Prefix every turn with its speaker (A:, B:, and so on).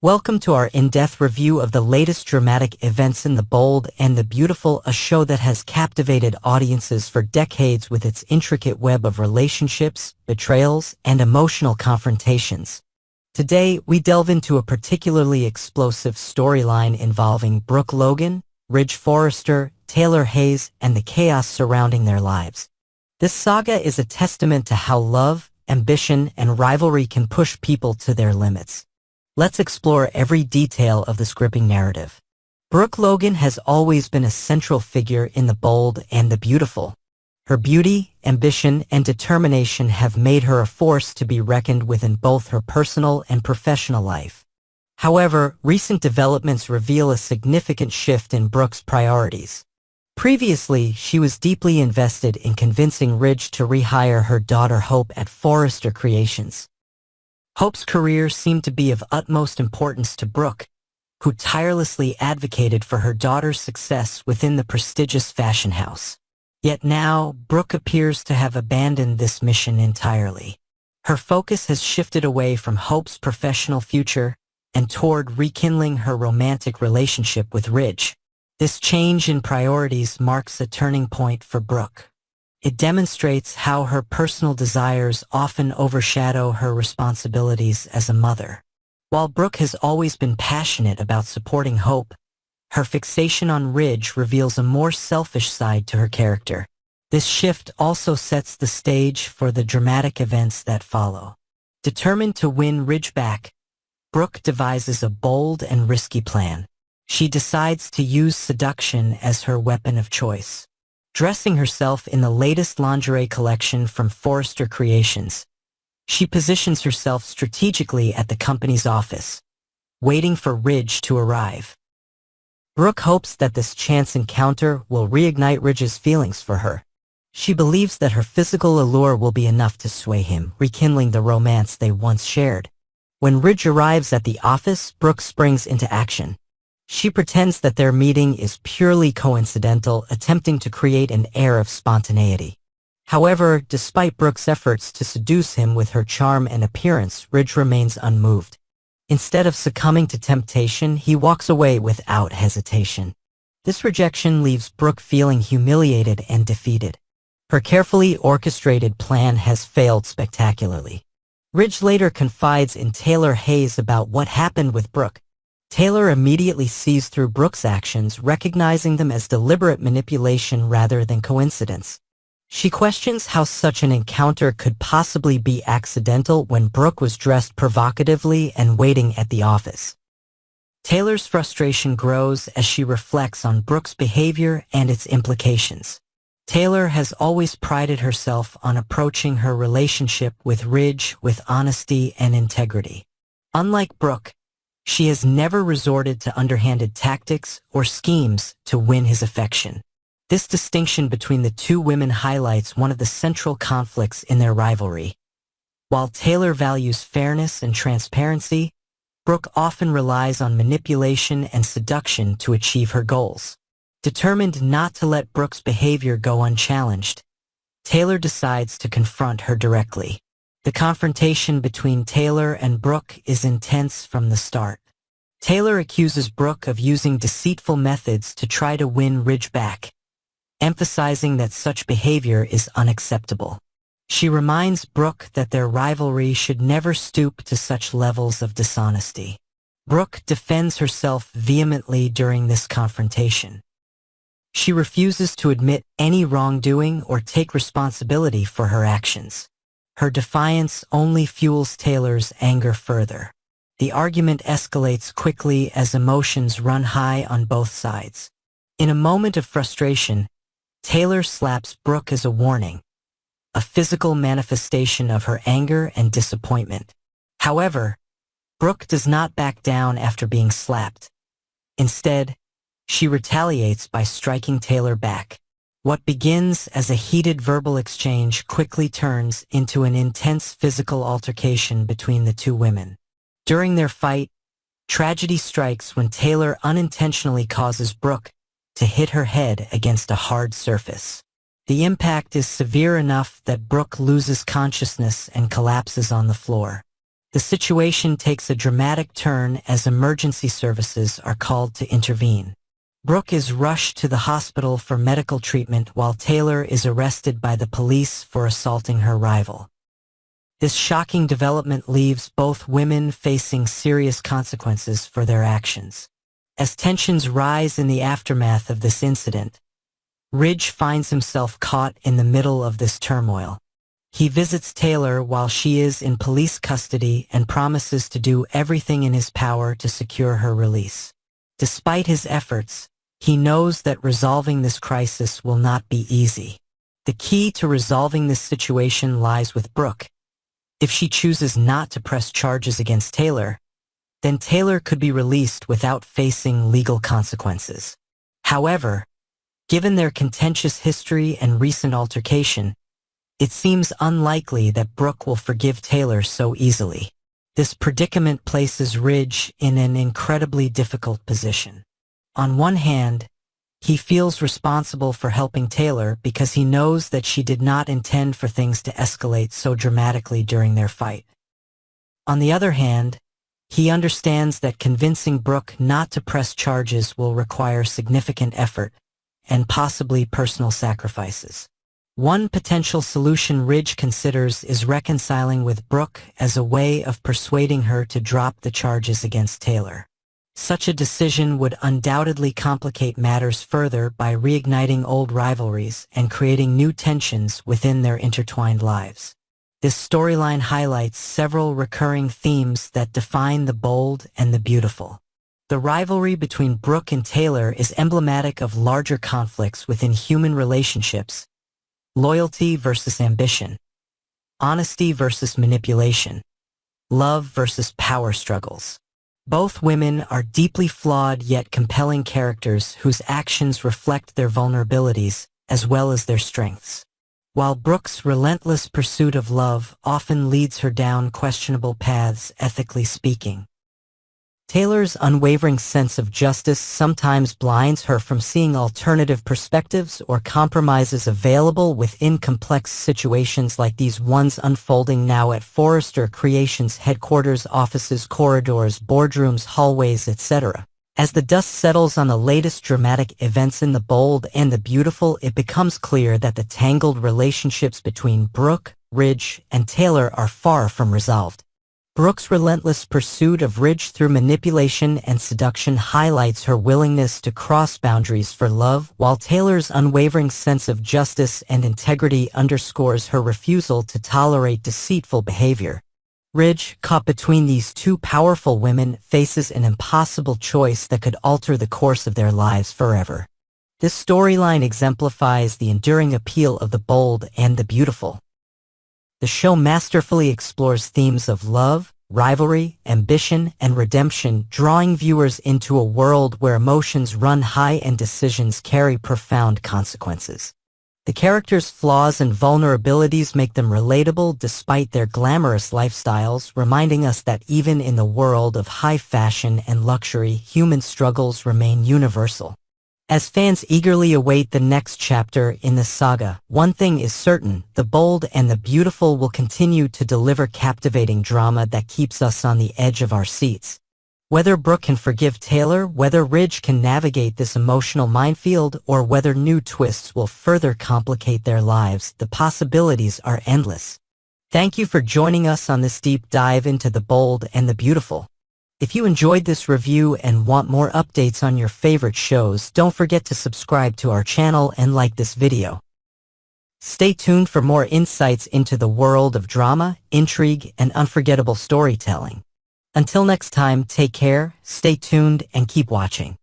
A: Welcome to our in-depth review of the latest dramatic events in The Bold and the Beautiful, a show that has captivated audiences for decades with its intricate web of relationships, betrayals, and emotional confrontations. Today, we delve into a particularly explosive storyline involving Brooke Logan, Ridge Forrester, Taylor Hayes, and the chaos surrounding their lives. This saga is a testament to how love, ambition, and rivalry can push people to their limits. Let's explore every detail of this gripping narrative. Brooke Logan has always been a central figure in The Bold and the Beautiful. Her beauty, ambition, and determination have made her a force to be reckoned with in both her personal and professional life. However, recent developments reveal a significant shift in Brooke's priorities. Previously, she was deeply invested in convincing Ridge to rehire her daughter Hope at Forrester Creations. Hope's career seemed to be of utmost importance to Brooke, who tirelessly advocated for her daughter's success within the prestigious fashion house. Yet now, Brooke appears to have abandoned this mission entirely. Her focus has shifted away from Hope's professional future and toward rekindling her romantic relationship with Ridge. This change in priorities marks a turning point for Brooke. It demonstrates how her personal desires often overshadow her responsibilities as a mother. While Brooke has always been passionate about supporting Hope, her fixation on Ridge reveals a more selfish side to her character. This shift also sets the stage for the dramatic events that follow. Determined to win Ridge back, Brooke devises a bold and risky plan. She decides to use seduction as her weapon of choice. Dressing herself in the latest lingerie collection from Forrester Creations, she positions herself strategically at the company's office, waiting for Ridge to arrive. Brooke hopes that this chance encounter will reignite Ridge's feelings for her. She believes that her physical allure will be enough to sway him, rekindling the romance they once shared. When Ridge arrives at the office, Brooke springs into action. She pretends that their meeting is purely coincidental, attempting to create an air of spontaneity. However, despite Brooke's efforts to seduce him with her charm and appearance, Ridge remains unmoved. Instead of succumbing to temptation, he walks away without hesitation. This rejection leaves Brooke feeling humiliated and defeated. Her carefully orchestrated plan has failed spectacularly. Ridge later confides in Taylor Hayes about what happened with Brooke. Taylor immediately sees through Brooke's actions, recognizing them as deliberate manipulation rather than coincidence. She questions how such an encounter could possibly be accidental when Brooke was dressed provocatively and waiting at the office. Taylor's frustration grows as she reflects on Brooke's behavior and its implications. Taylor has always prided herself on approaching her relationship with Ridge with honesty and integrity. Unlike Brooke, she has never resorted to underhanded tactics or schemes to win his affection. This distinction between the two women highlights one of the central conflicts in their rivalry. While Taylor values fairness and transparency, Brooke often relies on manipulation and seduction to achieve her goals. Determined not to let Brooke's behavior go unchallenged, Taylor decides to confront her directly. The confrontation between Taylor and Brooke is intense from the start. Taylor accuses Brooke of using deceitful methods to try to win Ridge back, emphasizing that such behavior is unacceptable. She reminds Brooke that their rivalry should never stoop to such levels of dishonesty. Brooke defends herself vehemently during this confrontation. She refuses to admit any wrongdoing or take responsibility for her actions. Her defiance only fuels Taylor's anger further. The argument escalates quickly as emotions run high on both sides. In a moment of frustration, Taylor slaps Brooke as a warning, a physical manifestation of her anger and disappointment. However, Brooke does not back down after being slapped. Instead, she retaliates by striking Taylor back. What begins as a heated verbal exchange quickly turns into an intense physical altercation between the two women. During their fight, tragedy strikes when Taylor unintentionally causes Brooke to hit her head against a hard surface. The impact is severe enough that Brooke loses consciousness and collapses on the floor. The situation takes a dramatic turn as emergency services are called to intervene. Brooke is rushed to the hospital for medical treatment while Taylor is arrested by the police for assaulting her rival. This shocking development leaves both women facing serious consequences for their actions. As tensions rise in the aftermath of this incident, Ridge finds himself caught in the middle of this turmoil. He visits Taylor while she is in police custody and promises to do everything in his power to secure her release. Despite his efforts, he knows that resolving this crisis will not be easy. The key to resolving this situation lies with Brooke. If she chooses not to press charges against Taylor, then Taylor could be released without facing legal consequences. However, given their contentious history and recent altercation, it seems unlikely that Brooke will forgive Taylor so easily. This predicament places Ridge in an incredibly difficult position. On one hand, he feels responsible for helping Taylor because he knows that she did not intend for things to escalate so dramatically during their fight. On the other hand, he understands that convincing Brooke not to press charges will require significant effort and possibly personal sacrifices. One potential solution Ridge considers is reconciling with Brooke as a way of persuading her to drop the charges against Taylor. Such a decision would undoubtedly complicate matters further by reigniting old rivalries and creating new tensions within their intertwined lives. This storyline highlights several recurring themes that define the bold and the beautiful. The rivalry between Brooke and Taylor is emblematic of larger conflicts within human relationships: loyalty versus ambition, honesty versus manipulation, love versus power struggles. Both women are deeply flawed yet compelling characters whose actions reflect their vulnerabilities as well as their strengths. While Brooke's relentless pursuit of love often leads her down questionable paths, ethically speaking, Taylor's unwavering sense of justice sometimes blinds her from seeing alternative perspectives or compromises available within complex situations like these ones unfolding now at Forrester Creations headquarters, offices, corridors, boardrooms, hallways, etc. As the dust settles on the latest dramatic events in The Bold and the Beautiful, it becomes clear that the tangled relationships between Brooke, Ridge, and Taylor are far from resolved. Brooke's relentless pursuit of Ridge through manipulation and seduction highlights her willingness to cross boundaries for love, while Taylor's unwavering sense of justice and integrity underscores her refusal to tolerate deceitful behavior. Ridge, caught between these two powerful women, faces an impossible choice that could alter the course of their lives forever. This storyline exemplifies the enduring appeal of The Bold and the Beautiful. The show masterfully explores themes of love, rivalry, ambition, and redemption, drawing viewers into a world where emotions run high and decisions carry profound consequences. The characters' flaws and vulnerabilities make them relatable despite their glamorous lifestyles, reminding us that even in the world of high fashion and luxury, human struggles remain universal. As fans eagerly await the next chapter in the saga, one thing is certain: The Bold and the Beautiful will continue to deliver captivating drama that keeps us on the edge of our seats. Whether Brooke can forgive Taylor, whether Ridge can navigate this emotional minefield, or whether new twists will further complicate their lives, the possibilities are endless. Thank you for joining us on this deep dive into The Bold and the Beautiful. If you enjoyed this review and want more updates on your favorite shows, don't forget to subscribe to our channel and like this video. Stay tuned for more insights into the world of drama, intrigue, and unforgettable storytelling. Until next time, take care, stay tuned, and keep watching.